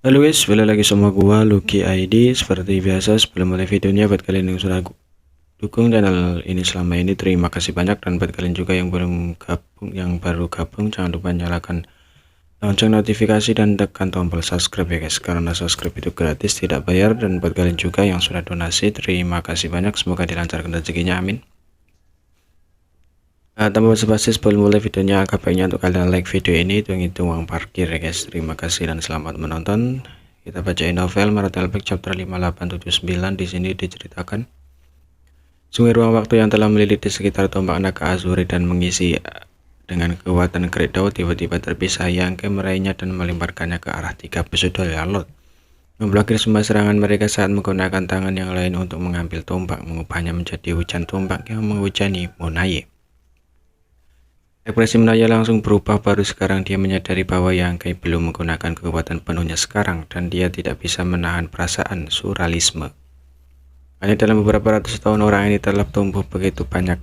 Halo guys, balik lagi sama gua Lucky ID. Seperti biasa sebelum mulai videonya, buat kalian yang sudah dukung channel ini selama ini, terima kasih banyak. Dan buat kalian juga yang baru gabung, jangan lupa nyalakan lonceng notifikasi dan tekan tombol subscribe ya guys, karena subscribe itu gratis, tidak bayar. Dan buat kalian juga yang sudah donasi, terima kasih banyak, semoga dilancarkan rezekinya, amin. Tanpa basa-basi sebelum mulai videonya, agak baiknya untuk kalian like video ini, hitung-hitung uang parkir ya guys. Terima kasih dan selamat menonton. Kita bacain novel Martelbeck chapter 5879. Di sini diceritakan sungai ruang waktu yang telah melilit di sekitar tombak naga Azuri dan mengisi dengan kekuatan Kredau tiba-tiba terpisah. Yang meraihnya dan melemparkannya ke arah tiga pesudah Lot, memblokir semua serangan mereka saat menggunakan tangan yang lain untuk mengambil tombak, mengubahnya menjadi hujan tombak yang menghujani Monaye. Ekspresi Menaya langsung berubah. Baru sekarang dia menyadari bahwa Yang belum menggunakan kekuatan penuhnya sekarang, dan dia tidak bisa menahan perasaan surrealisme. Hanya dalam beberapa ratus tahun orang ini telah tumbuh begitu banyak.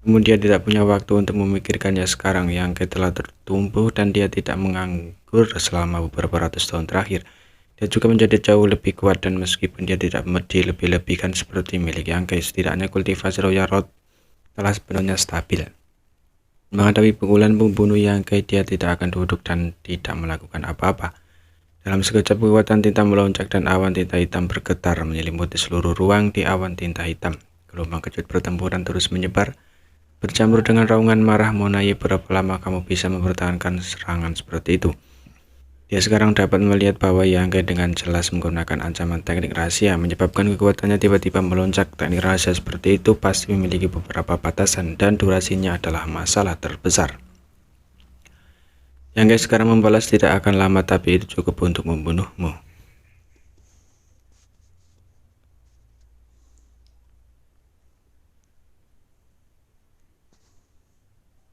Namun dia tidak punya waktu untuk memikirkannya sekarang. Yang telah tertumbuh dan dia tidak menganggur selama beberapa ratus tahun terakhir. Dia juga menjadi jauh lebih kuat, dan meskipun dia tidak dilebih-lebihkan seperti milik Yang, setidaknya kultivasi Royal Road telah sepenuhnya stabil. Menghadapi pukulan pembunuh Yang, dia tidak akan duduk dan tidak melakukan apa-apa. Dalam sekejap kekuatan tinta melonjak dan awan tinta hitam bergetar menyelimuti seluruh ruang. Di awan tinta hitam, gelombang kejut pertempuran terus menyebar, bercampur dengan raungan marah Monaye. Berapa lama kamu bisa mempertahankan serangan seperti itu? Dia sekarang dapat melihat bahwa Yang dengan jelas menggunakan ancaman teknik rahasia, menyebabkan kekuatannya tiba-tiba melonjak. Teknik rahasia seperti itu pasti memiliki beberapa batasan, dan durasinya adalah masalah terbesar. Yang sekarang membalas tidak akan lama, tapi itu cukup untuk membunuhmu.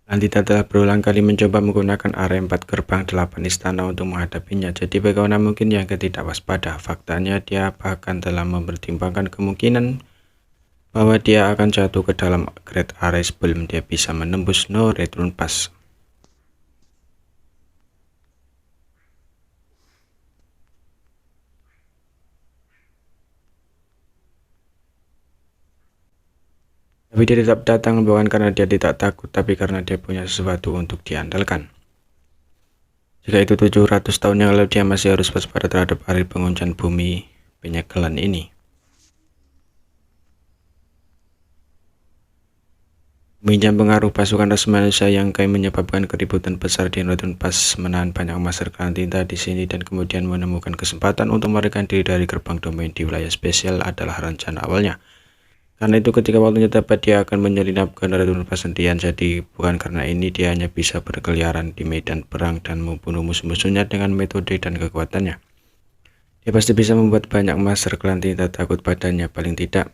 Landita telah berulang kali mencoba menggunakan area 4 gerbang 8 istana untuk menghadapinya. Jadi bagaimana mungkin Yang tidak waspada? Faktanya dia bahkan telah mempertimbangkan kemungkinan bahwa dia akan jatuh ke dalam Great Area sebelum dia bisa menembus No Return Pass. Tapi dia tetap datang bukan karena dia tidak takut, tapi karena dia punya sesuatu untuk diandalkan. Jika itu 700 tahun yang lalu, dia masih harus waspada terhadap hari penguncian bumi penyegelan ini. Meminjam pengaruh pasukan ras manusia Yang menyebabkan keributan besar di Northern Pass, menahan banyak master klan tinta di sini, dan kemudian menemukan kesempatan untuk melarikan diri dari gerbang domain di wilayah spesial adalah rencana awalnya. Karena itu ketika waktunya tepat, dia akan menyelinap ke Northern Pass sendirian. Jadi bukan karena ini dia hanya bisa berkeliaran di medan perang dan membunuh musuh-musuhnya dengan metode dan kekuatannya. Dia pasti bisa membuat banyak master klan tinta takut padanya. Paling tidak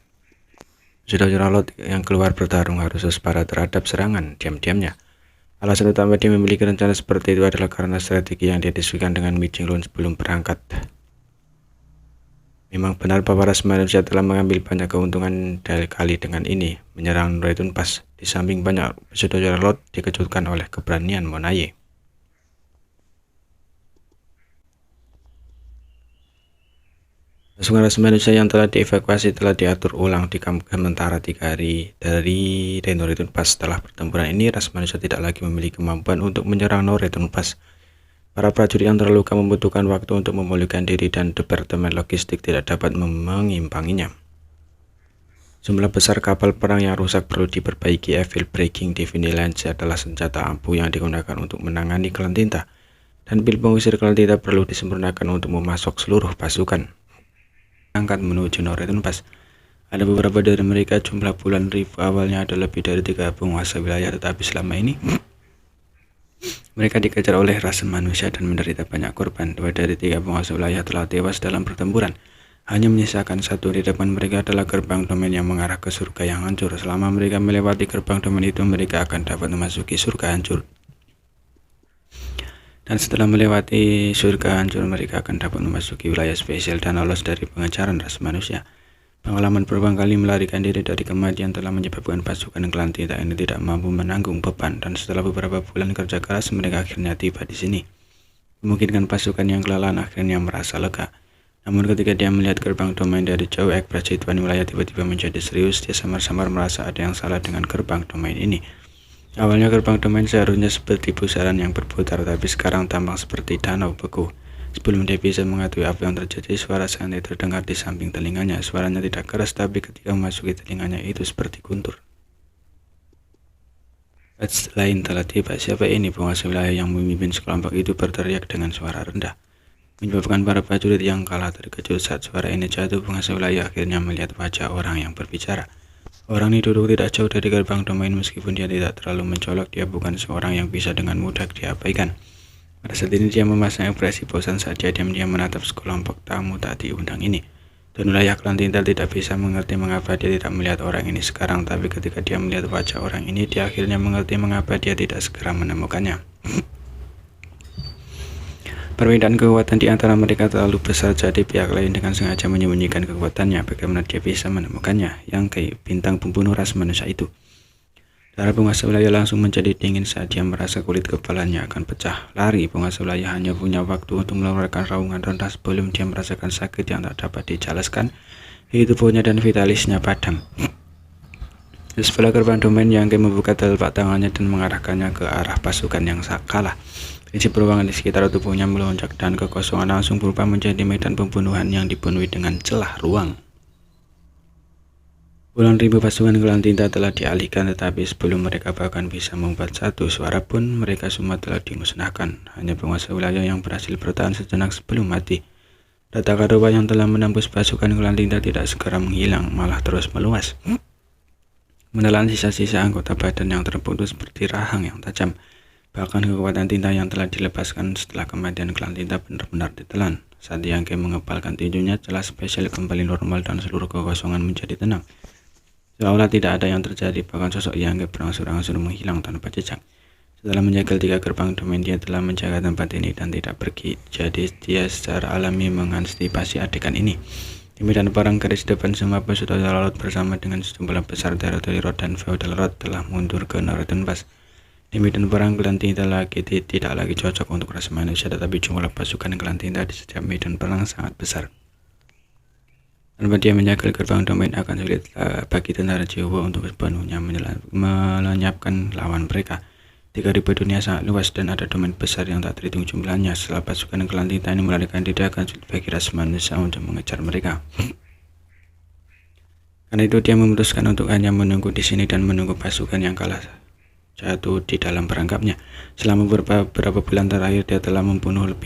saudara Lot yang keluar bertarung harus waspada terhadap serangan diam-diamnya. Alasan utama dia memiliki rencana seperti itu adalah karena strategi yang dia diskusikan dengan Mi Jinglun sebelum berangkat. Memang benar bahwa ras manusia telah mengambil banyak keuntungan dari kali dengan ini menyerang Return Pass. Di samping banyak saudara Lot dikejutkan oleh keberanian Monaye. Pasukan ras manusia yang telah dievakuasi telah diatur ulang di kamp sementara 3 hari dari No Return Pass. Setelah pertempuran ini, ras manusia tidak lagi memiliki kemampuan untuk menyerang No Return Pass. Para prajurit yang terluka membutuhkan waktu untuk memulihkan diri, dan departemen logistik tidak dapat mengimbanginya. Jumlah besar kapal perang yang rusak perlu diperbaiki. Evil Breaking Divine adalah senjata ampuh yang digunakan untuk menangani klan tinta, dan pil pengusir klan tinta perlu disempurnakan untuk memasok seluruh pasukan. Angkat menuju No Return Pass. Ada beberapa dari mereka. Jumlah bulan ribu awalnya ada lebih dari 3 penguasa wilayah, tetapi selama ini mereka dikejar oleh ras manusia dan menderita banyak korban. 2 dari 3 penguasa wilayah telah tewas dalam pertempuran. Hanya menyisakan 1 di depan mereka adalah gerbang domain yang mengarah ke surga yang hancur. Selama mereka melewati gerbang domain itu, mereka akan dapat memasuki surga hancur. Dan setelah melewati surga hancur, mereka akan dapat memasuki wilayah spesial dan lolos dari pengejaran ras manusia. Pengalaman berulang kali melarikan diri dari kematian telah menyebabkan pasukan klan tinta ini tidak mampu menanggung beban, dan setelah beberapa bulan kerja keras, mereka akhirnya tiba di sini. memungkinkan pasukan yang kelelahan akhirnya merasa lega. Namun ketika dia melihat gerbang domain dari jauh, ekspresi Tuan Wilayah tiba-tiba menjadi serius. Dia samar-samar merasa ada yang salah dengan gerbang domain ini. Awalnya gerbang domain seharusnya seperti pusaran yang berputar, tapi sekarang tampak seperti danau beku. Sebelum dia bisa mengetahui apa yang terjadi, suara santai terdengar di samping telinganya. Suaranya tidak keras, tapi ketika memasuki telinganya itu seperti guntur. Batch lain telah tiba. Siapa ini? Penguasa wilayah yang memimpin sekelompok itu berteriak dengan suara rendah, menyebabkan para prajurit yang kalah terkejut. Saat suara ini jatuh, penguasa wilayah akhirnya melihat wajah orang yang berbicara. Orang ini duduk tidak jauh dari gerbang domain. Meskipun dia tidak terlalu mencolok, dia bukan seorang yang bisa dengan mudah diabaikan. Pada saat ini dia memasang ekspresi bosan saat dia diam-diam menatap sekelompok tamu tak diundang ini. Dan wilayah klan Tinta tidak bisa mengerti mengapa dia tidak melihat orang ini sekarang, tapi ketika dia melihat wajah orang ini, dia akhirnya mengerti mengapa dia tidak segera menemukannya. Perbedaan kekuatan di antara mereka terlalu besar, jadi pihak lain dengan sengaja menyembunyikan kekuatannya. Bagaimana dia bisa menemukannya? Yang kayak bintang pembunuh ras manusia itu. Darah penguasa wilayah langsung menjadi dingin saat dia merasa kulit kepalanya akan pecah. Lari, penguasa wilayah hanya punya waktu untuk mengeluarkan raungan rendah sebelum dia merasakan sakit yang tak dapat dijelaskan. Tubuhnya dan vitalisnya padam. Di sebelah gerbang domain, Yang membuka telapak tangannya dan mengarahkannya ke arah pasukan yang kalah. Prinsip ruangan di sekitar tubuhnya melonjak dan kekosongan langsung berubah menjadi medan pembunuhan yang dipenuhi dengan celah ruang. Puluhan ribu pasukan klan Tinta telah dialihkan, tetapi sebelum mereka bahkan bisa membuat satu suara pun, mereka semua telah dimusnahkan. Hanya penguasa wilayah yang berhasil bertahan sejenak sebelum mati. Ledakan rupa yang telah menembus pasukan klan Tinta tidak segera menghilang, malah terus meluas, menelan sisa-sisa anggota badan yang terputus seperti rahang yang tajam. Bahkan kekuatan tinta yang telah dilepaskan setelah kematian klan Tinta benar-benar ditelan. Saat Yang mengepalkan tinjunya, celah spesial kembali normal dan seluruh kekosongan menjadi tenang. Seolah tidak ada yang terjadi, bahkan sosok Yang berangsur-angsur menghilang tanpa jejak. Setelah menjaga 3 gerbang domain, dia telah menjaga tempat ini dan tidak pergi. Jadi dia secara alami mengantisipasi adegan ini. Di medan perang garis depan, semua peserta Laut bersama dengan sejumlah besar teritori Rod dan Feudal Rod telah mundur ke Northern Pass. Di medan perang, klan Tinta tidak lagi cocok untuk ras manusia, tetapi jumlah pasukan klan Tinta di setiap medan perang sangat besar. Tanpa dia menjaga gerbang domain, akan sulit bagi tentara Jawa untuk sepenuhnya melenyapkan lawan mereka. 3.000 dunia sangat luas dan ada domain besar yang tak terhitung jumlahnya. Setelah pasukan klan Tinta ini melarikan diri, akan sulit bagi ras manusia untuk mengejar mereka. Karena itu dia memutuskan untuk hanya menunggu di sini dan menunggu pasukan yang kalah jatuh di dalam perangkapnya. Selama beberapa bulan terakhir, dia telah membunuh lebih